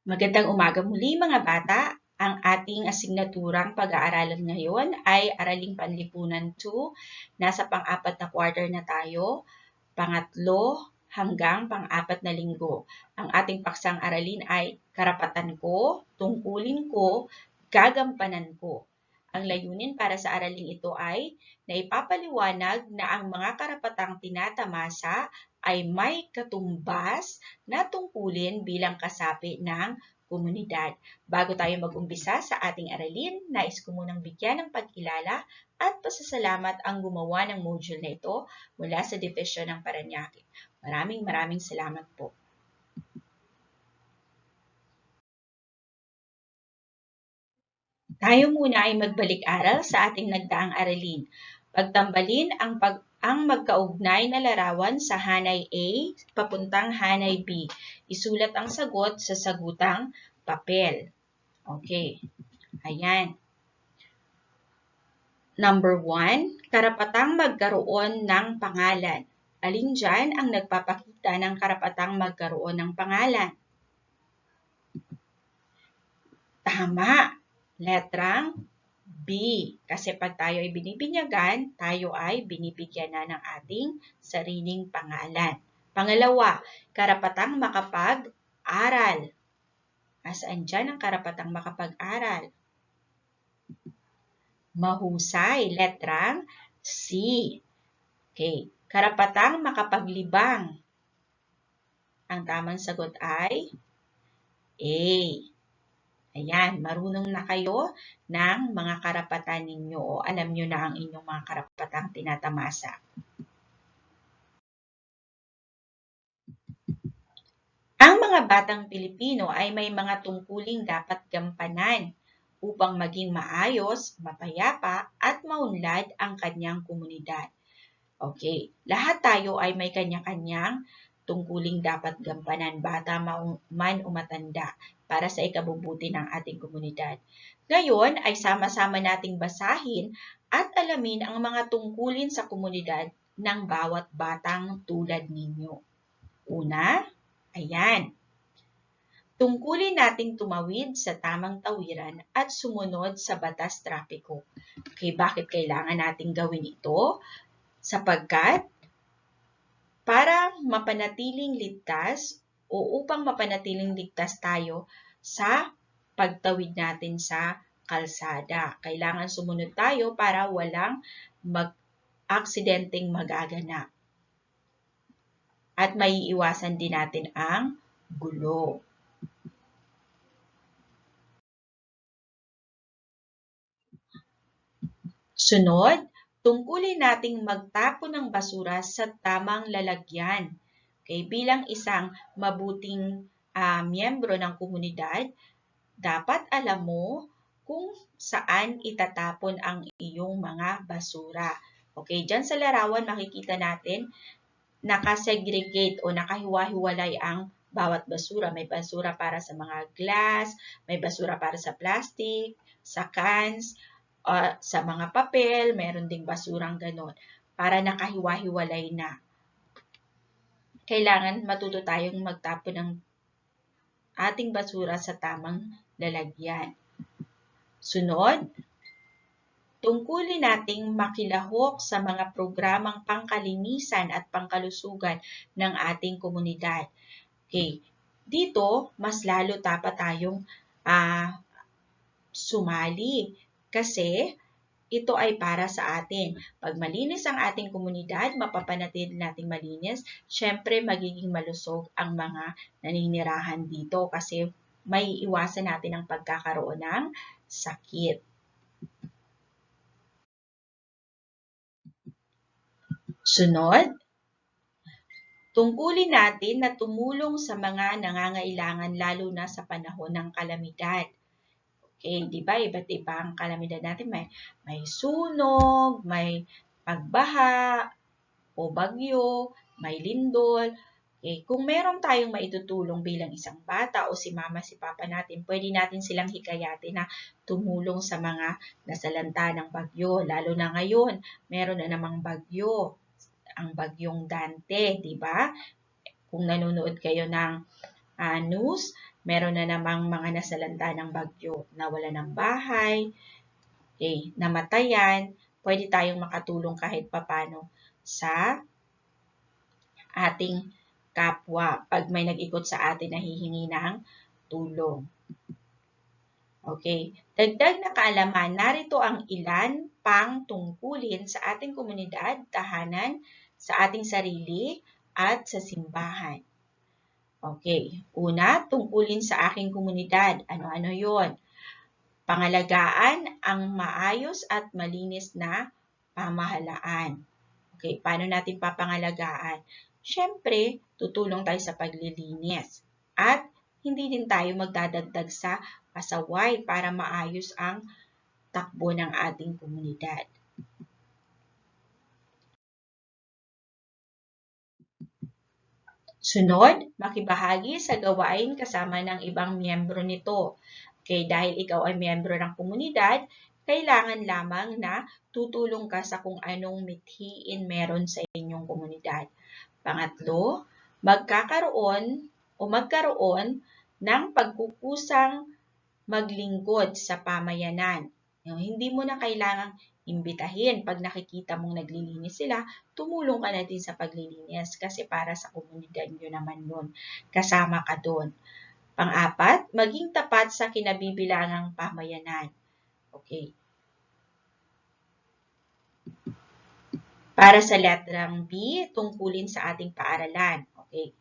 Magandang umaga muli mga bata. Ang ating asignaturang pag-aaralan ngayon ay Araling Panlipunan 2. Nasa pang-apat na quarter na tayo, pangatlo hanggang pang-apat na linggo. Ang ating paksang aralin ay karapatan ko, tungkulin ko, gagampanan ko. Ang layunin para sa araling ito ay naipapaliwanag na ang mga karapatang tinatamasa ay may katumbas na tungkulin bilang kasapi ng komunidad. Bago tayo mag-umpisa sa ating aralin, nais ko munang bigyan ng pagkilala at pasasalamat ang gumawa ng module na ito mula sa Division ng Parañaque. Maraming salamat po. Tayo muna ay magbalik-aral sa ating nagdaang aralin. Pagtambalin ang magkaugnay na larawan sa hanay A papuntang hanay B. Isulat ang sagot sa sagutang papel. Okay. Ayan. Number 1, karapatang magkaroon ng pangalan. Alin dyan ang nagpapakita ng karapatang magkaroon ng pangalan? Tama. Letrang B. Kasi pag tayo ay binibinyagan, tayo ay binibigyan na ng ating sariling pangalan. Pangalawa, karapatang makapag-aral. Asaan dyan ang karapatang makapag-aral? Mahusay. Letrang C. Okay. Karapatang makapaglibang. Ang tamang sagot ay A. Ayan, marunong na kayo ng mga karapatan ninyo o alam nyo na ang inyong mga karapatang tinatamasa. Ang mga batang Pilipino ay may mga tungkuling dapat gampanan upang maging maayos, mapayapa at maunlad ang kanyang komunidad. Okay, lahat tayo ay may kanya-kanyang tungkuling dapat gampanan, bata man o matanda, para sa ikabubuti ng ating komunidad. Ngayon ay sama-sama nating basahin at alamin ang mga tungkulin sa komunidad ng bawat batang tulad ninyo. Una, ayan. Tungkulin nating tumawid sa tamang tawiran at sumunod sa batas trapiko. Okay, bakit kailangan nating gawin ito? Sapagkat para mapanatiling ligtas o upang mapanatiling ligtas tayo sa pagtawid natin sa kalsada. Kailangan sumunod tayo para walang aksidenteng magaganap. At maiiwasan din natin ang gulo. Sunod, tungkulin nating magtapon ng basura sa tamang lalagyan. Okay, bilang isang mabuting miyembro ng komunidad, dapat alam mo kung saan itatapon ang iyong mga basura. Okay, dyan sa larawan makikita natin nakasegregate o nakahiwa-hiwalay ang bawat basura. May basura para sa mga glass, may basura para sa plastic, sa cans, sa mga papel, meron ding basurang ganon. Para nakahiwa-hiwalay na. Kailangan matuto tayong magtapon ng ating basura sa tamang lalagyan. Sunod, tungkulin nating makilahok sa mga programang pangkalinisan at pangkalusugan ng ating komunidad. Okay, dito mas lalo dapat tayong sumali kasi ito ay para sa atin. Pag malinis ang ating komunidad, mapapanatili nating malinis, syempre magiging malusog ang mga naninirahan dito kasi may iwasan natin ang pagkakaroon ng sakit. Sunod, tungkulin natin na tumulong sa mga nangangailangan lalo na sa panahon ng kalamidad. Okay, di ba? Iba't iba ang kalamidad natin. May sunog, may pagbaha, o bagyo, may lindol. Okay, kung meron tayong maitutulong bilang isang bata o si mama, si papa natin, pwede natin silang hikayatin na tumulong sa mga nasalanta ng bagyo. Lalo na ngayon, meron na namang bagyo, ang bagyong Dante, di ba? Kung nanonood kayo ng news, meron na namang mga nasalanta ng bagyo, nawala ng bahay, okay, namatayan, pwede tayong makatulong kahit papano sa ating kapwa pag may nag-ikot sa atin na hihingi ng tulong. Okay, dagdag na kaalaman, narito ang ilan pang tungkulin sa ating komunidad, tahanan, sa ating sarili, at sa simbahan. Okay, una, tungkulin sa aking komunidad. Ano-ano yon? Pangalagaan ang maayos at malinis na pamahalaan. Okay, paano natin papangalagaan? Siyempre, tutulong tayo sa paglilinis. At hindi din tayo magdadagdag sa pasaway para maayos ang takbo ng ating komunidad. Sunod, makibahagi sa gawain kasama ng ibang miyembro nito. Okay, dahil ikaw ay miyembro ng komunidad, kailangan lamang na tutulong ka sa kung anong mithiin meron sa inyong komunidad. Pangatlo, magkaroon ng pagkukusang maglingkod sa pamayanan. Hindi mo na kailangang imbitahin. Pag nakikita mong naglilinis sila, tumulong ka na din sa paglilinis kasi para sa komunidad nyo naman yun. Kasama ka doon. Pang-apat, maging tapat sa kinabibilangang pamayanan. Okay. Para sa letrang B, tungkulin sa ating paaralan. Okay.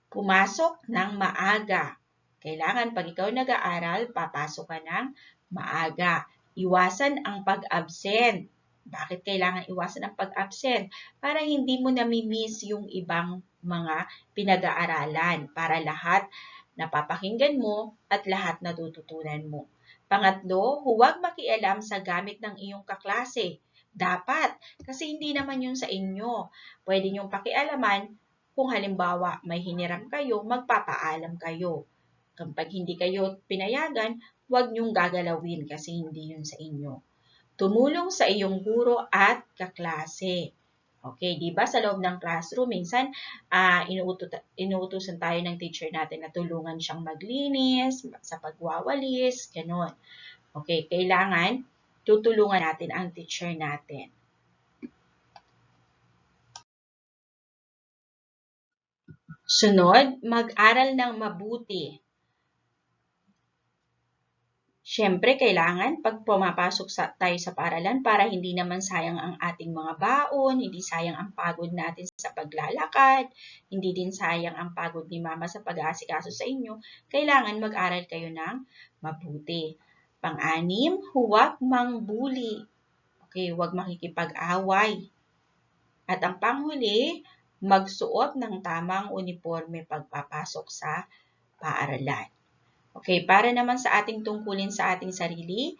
Pumasok ng maaga. Kailangan pag ikaw nag-aaral, papasok ka ng maaga. Iwasan ang pag-absent. Bakit kailangan iwasan ang pag-absent? Para hindi mo nami-miss yung ibang mga pinag-aaralan. Para lahat napapakinggan mo at lahat natututunan mo. Pangatlo, huwag makialam sa gamit ng iyong kaklase. Dapat, kasi hindi naman yun sa inyo. Pwede niyong pakialaman kung halimbawa may hiniram kayo, magpapaalam kayo. Kapag hindi kayo pinayagan, huwag niyong gagalawin kasi hindi yun sa inyo. Tumulong sa iyong guro at kaklase. Okay, di ba sa loob ng classroom, minsan inuutusan tayo ng teacher natin na tulungan siyang maglinis, sa pagwawalis, gano'n. Okay, kailangan tutulungan natin ang teacher natin. Sunod, mag-aral ng mabuti. Siyempre, kailangan pag pumapasok tayo sa paaralan para hindi naman sayang ang ating mga baon, hindi sayang ang pagod natin sa paglalakad, hindi din sayang ang pagod ni Mama sa pag-aasikaso sa inyo, kailangan mag-aral kayo ng mabuti. Pang-anim, huwag mangbuli. Okay, huwag makikipag-away. At ang panghuli, magsuot ng tamang uniforme pagpapasok sa paaralan. Okay, para naman sa ating tungkulin sa ating sarili,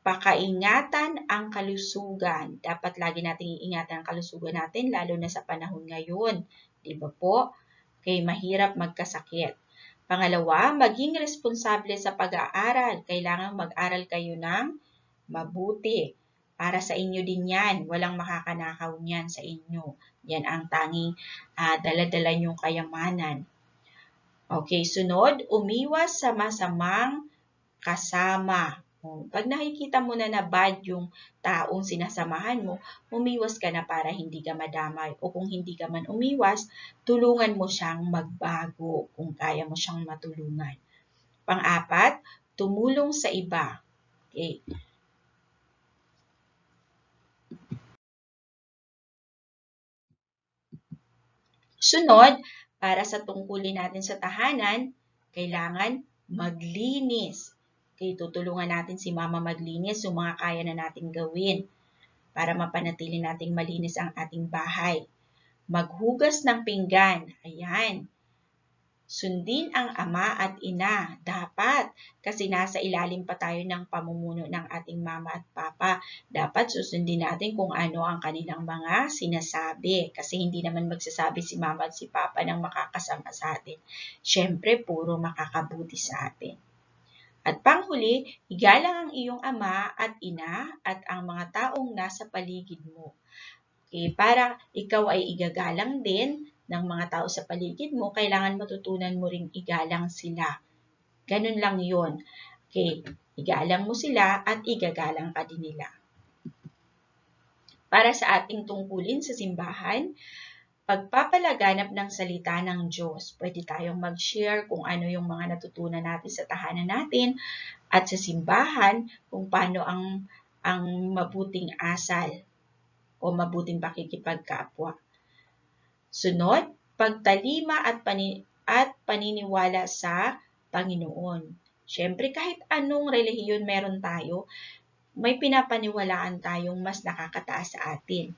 pakaingatan ang kalusugan. Dapat lagi nating iingatan ang kalusugan natin, lalo na sa panahon ngayon. Di ba po? Okay, mahirap magkasakit. Pangalawa, maging responsable sa pag-aaral. Kailangan mag-aral kayo ng mabuti. Para sa inyo din yan. Walang makakanakaw niyan sa inyo. Yan ang tanging dala-dala niyong kayamanan. Okay, sunod, umiwas sa masamang kasama. Pag nakikita mo na bad yung taong sinasamahan mo, umiwas ka na para hindi ka madamay. O kung hindi ka man umiwas, tulungan mo siyang magbago kung kaya mo siyang matulungan. Pang-apat, tumulong sa iba. Okay. Sunod, para sa tungkulin natin sa tahanan, kailangan maglinis. Okay, tutulungan natin si Mama maglinis yung mga kaya na nating gawin para mapanatili nating malinis ang ating bahay. Maghugas ng pinggan. Ayan. Sundin ang ama at ina. Dapat. Kasi nasa ilalim pa tayo ng pamumuno ng ating mama at papa. Dapat susundin natin kung ano ang kanilang mga sinasabi. Kasi hindi naman magsasabi si mama at si papa ng makakasama sa atin. Siyempre, puro makakabuti sa atin. At panghuli, igalang ang iyong ama at ina at ang mga taong nasa paligid mo. Okay, para ikaw ay igagalang din ng mga tao sa paligid mo, kailangan matutunan mo ring igalang sila. Ganun lang yun. Okay, igalang mo sila at igagalang ka din nila. Para sa ating tungkulin sa simbahan, pagpapalaganap ng salita ng Diyos. Pwede tayong mag-share kung ano yung mga natutunan natin sa tahanan natin at sa simbahan kung paano ang mabuting asal o mabuting pakikipagkapwa. Sunod, pagtalima at paniniwala sa Panginoon. Siyempre, kahit anong relihiyon meron tayo, may pinapaniwalaan tayong mas nakakataas sa atin.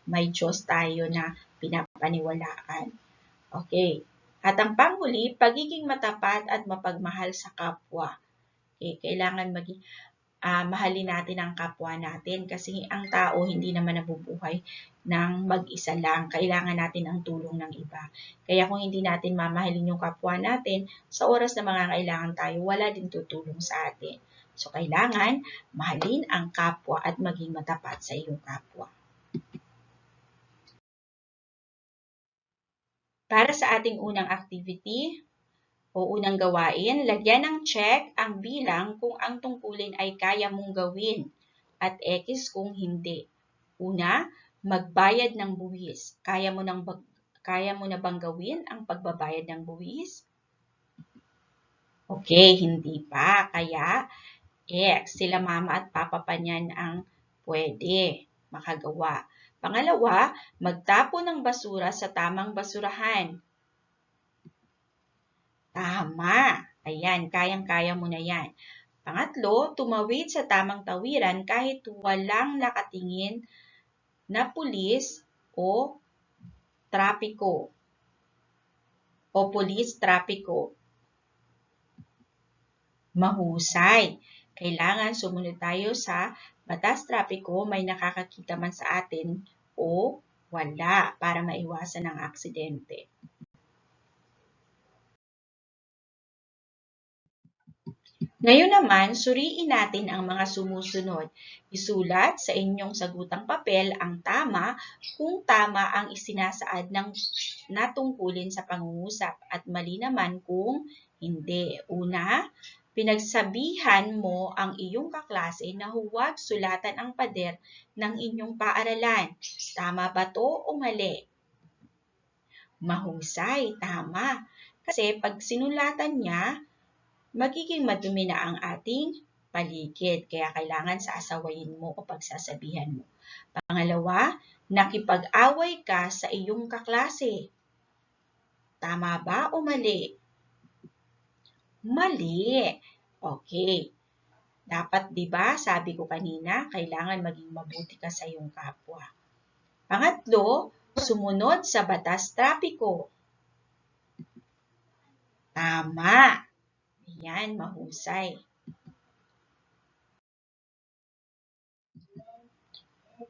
May Diyos tayo na pinapaniwalaan. Okay. At ang panghuli, pagiging matapat at mapagmahal sa kapwa. Okay, kailangan mahalin natin ang kapwa natin kasi ang tao hindi naman nabubuhay ng mag-isa lang. Kailangan natin ang tulong ng iba. Kaya kung hindi natin mamahalin yung kapwa natin, sa oras na mangangailangan tayo, wala din tutulong sa atin. So, kailangan mahalin ang kapwa at maging matapat sa iyong kapwa. Para sa ating unang activity, o unang gawain, lagyan ng check ang bilang kung ang tungkulin ay kaya mong gawin at X kung hindi. Una, magbayad ng buwis. Kaya mo na bang gawin ang pagbabayad ng buwis? Okay, hindi pa. Kaya X, sila mama at papa pa niyan ang pwede makagawa. Pangalawa, magtapon ng basura sa tamang basurahan. Tama. Ayan, kayang-kaya mo na yan. Pangatlo, tumawid sa tamang tawiran kahit walang nakatingin na pulis o trapiko o pulis trapiko. Mahusay. Kailangan sumunod tayo sa batas trapiko, may nakakakita man sa atin o wala para maiwasan ang aksidente. Ngayon naman, suriin natin ang mga sumusunod. Isulat sa inyong sagutang papel ang tama kung tama ang isinasaad ng natungkulin sa pangungusap at mali naman kung hindi. Una, pinagsabihan mo ang iyong kaklase na huwag sulatan ang pader ng inyong paaralan. Tama ba to o mali? Mahusay, tama. Kasi pag sinulatan niya, magiging madumi na ang ating paligid. Kaya kailangan saasawayin mo o pagsasabihan mo. Pangalawa, nakipag-away ka sa iyong kaklase. Tama ba o mali? Mali. Okay. Dapat, di ba, sabi ko kanina, kailangan maging mabuti ka sa iyong kapwa. Pangatlo, sumunod sa batas trapiko. Tama. Yan, mahusay.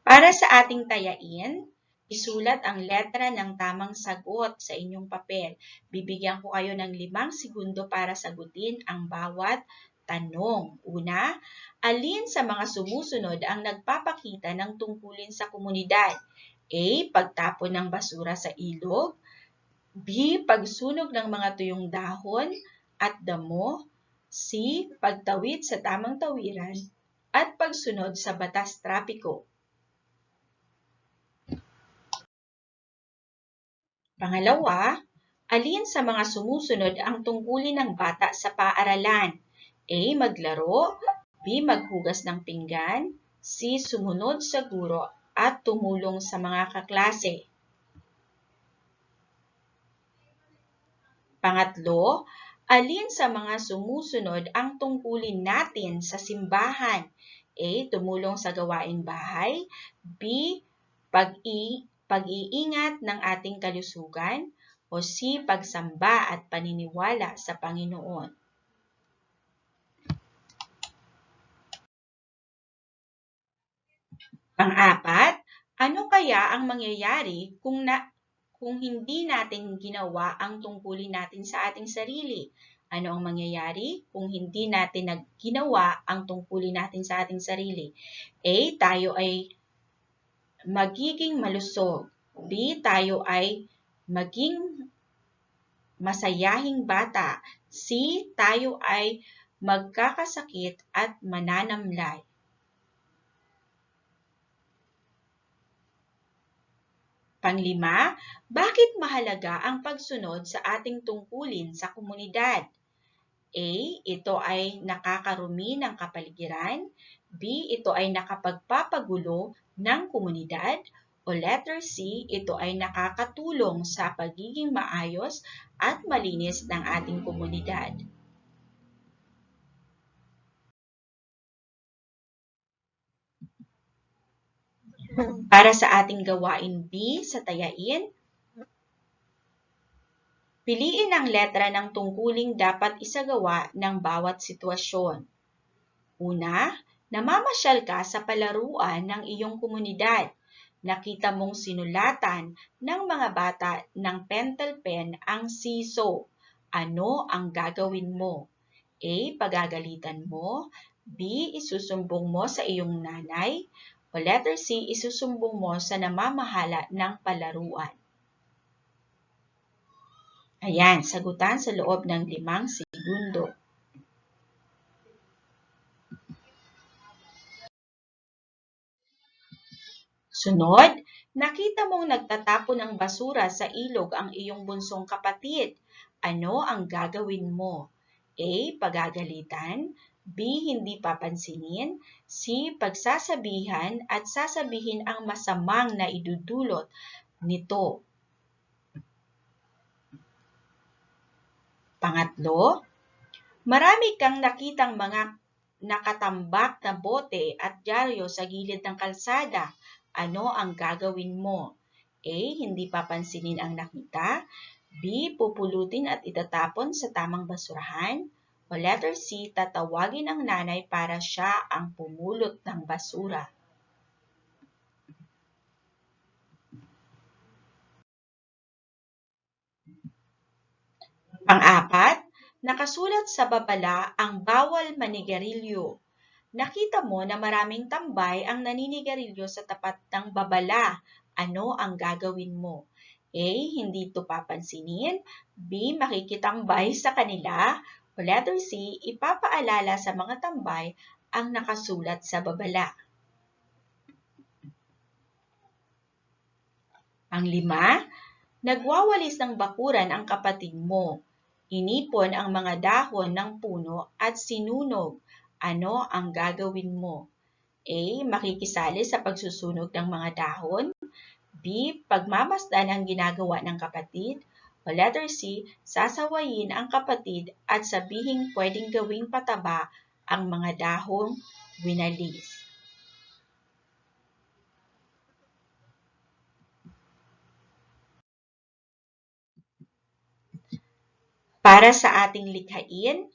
Para sa ating tayain, isulat ang letra ng tamang sagot sa inyong papel. Bibigyan ko kayo ng 5 segundo para sagutin ang bawat tanong. Una, alin sa mga sumusunod ang nagpapakita ng tungkulin sa komunidad? A. Pagtapon ng basura sa ilog. B. Pagsunog ng mga tuyong dahon at damo. C. Pagtawid sa tamang tawiran at pagsunod sa batas trapiko. Pangalawa, alin sa mga sumusunod ang tungkulin ng bata sa paaralan? A. Maglaro. B. Maghugas ng pinggan. C. Sumunod sa guro at tumulong sa mga kaklase. Pangatlo, alin sa mga sumusunod ang tungkulin natin sa simbahan? A. Tumulong sa gawaing bahay. B. Pag-iingat ng ating kalusugan. O C. Pagsamba at paniniwala sa Panginoon. Pang-apat, ano kaya ang mangyayari kung hindi natin ginawa ang tungkulin natin sa ating sarili? Ano ang mangyayari kung hindi natin ginawa ang tungkulin natin sa ating sarili? A. Tayo ay magiging malusog. B. Tayo ay maging masayahing bata. C. Tayo ay magkakasakit at mananamlay. Panglima, bakit mahalaga ang pagsunod sa ating tungkulin sa komunidad? A. Ito ay nakakarumi ng kapaligiran. B. Ito ay nakapagpapagulo ng komunidad. O letter C. Ito ay nakakatulong sa pagiging maayos at malinis ng ating komunidad. Para sa ating gawain B sa tayain, piliin ang letra ng tungkuling dapat isagawa ng bawat sitwasyon. Una, namamasyal ka sa palaruan ng iyong komunidad. Nakita mong sinulatan ng mga bata ng pentel pen ang siso. Ano ang gagawin mo? A. Pagagalitan mo. B. Isusumbong mo sa iyong nanay. O letter C. Isusumbong mo sa namamahala ng palaruan. Ayan, sagutan sa loob ng 5 segundo. Sunod, nakita mong nagtatapon ng basura sa ilog ang iyong bunsong kapatid. Ano ang gagawin mo? A. Pagagalitan. B. Hindi papansinin. C. Pagsasabihan at sasabihin ang masamang na idudulot nito. Pangatlo, marami kang nakitang mga nakatambak na bote at dyaryo sa gilid ng kalsada. Ano ang gagawin mo? A. Hindi papansinin ang nakita. B. Pupulutin at itatapon sa tamang basurahan. O letter C. Tatawagin ang nanay para siya ang pumulot ng basura. Pang-apat, nakasulat sa babala ang bawal manigarilyo. Nakita mo na maraming tambay ang naninigarilyo sa tapat ng babala. Ano ang gagawin mo? A. Hindi ito papansinin. B. Makikitambay sa kanila. O letter C. Ipapaalala sa mga tambay ang nakasulat sa babala. Panglima, nagwawalis ng bakuran ang kapatid mo. Inipon ang mga dahon ng puno at sinunog. Ano ang gagawin mo? A. Makikisali sa pagsusunog ng mga dahon. B. Pagmamasdan ang ginagawa ng kapatid. O letter C. Sasawayin ang kapatid at sabihing pwedeng gawing pataba ang mga dahong winalis. Para sa ating likhain,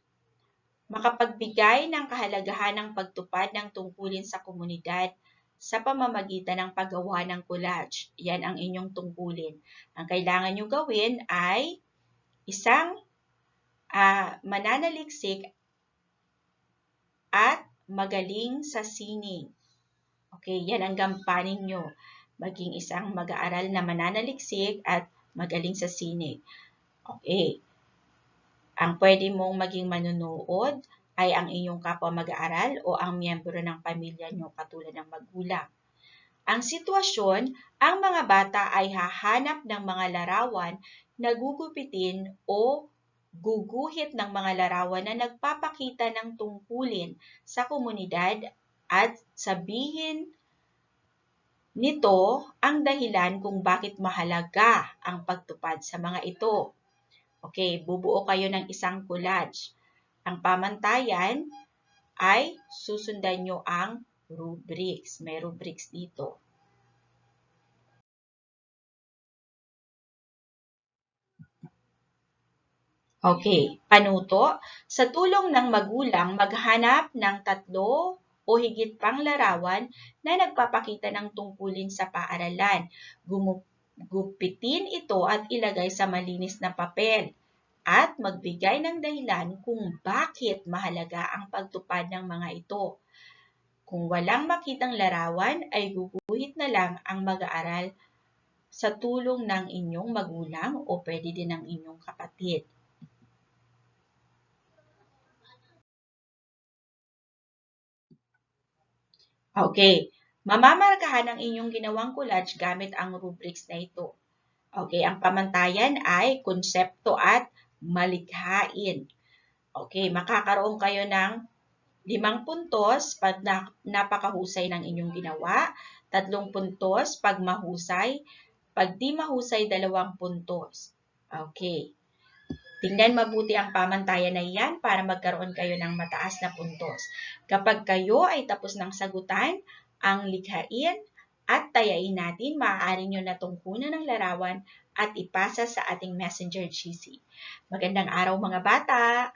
makapagbigay ng kahalagahan ng pagtupad ng tungkulin sa komunidad sa pamamagitan ng paggawa ng collage. Yan ang inyong tungkulin. Ang kailangan nyo gawin ay isang mananaliksik at magaling sa sining. Okay, yan ang gampanin nyo. Maging isang mag-aaral na mananaliksik at magaling sa sining. Okay. Ang pwede mong maging manunood ay ang inyong kapwa mag-aaral o ang miyembro ng pamilya nyo katulad ng magulang. Ang sitwasyon, ang mga bata ay hahanap ng mga larawan na gugupitin o guguhit ng mga larawan na nagpapakita ng tungkulin sa komunidad at sabihin nito ang dahilan kung bakit mahalaga ang pagtupad sa mga ito. Okay, bubuo kayo ng isang collage. Ang pamantayan ay susundan nyo ang rubrics. May rubrics dito. Okay, panuto. Sa tulong ng magulang, maghanap ng 3 o higit pang larawan na nagpapakita ng tungkulin sa paaralan. Gupitin ito at ilagay sa malinis na papel. At magbigay ng dahilan kung bakit mahalaga ang pagtupad ng mga ito. Kung walang makitang larawan, ay guguhit na lang ang mag-aaral sa tulong ng inyong magulang o pwede din ng inyong kapatid. Okay, mamamarkahan ang inyong ginawang collage gamit ang rubrics na ito. Okay, ang pamantayan ay konsepto at malikhain. Okay, makakaroon kayo ng 5 puntos pag napakahusay ng inyong ginawa, 3 puntos pag mahusay, pag di mahusay 2 puntos. Okay. Tingnan mabuti ang pamantayan na iyan para magkaroon kayo ng mataas na puntos. Kapag kayo ay tapos ng sagutan, ang likhain at tayain natin, maaari nyo na tungkunan ng larawan at ipasa sa ating Messenger GC. Magandang araw mga bata!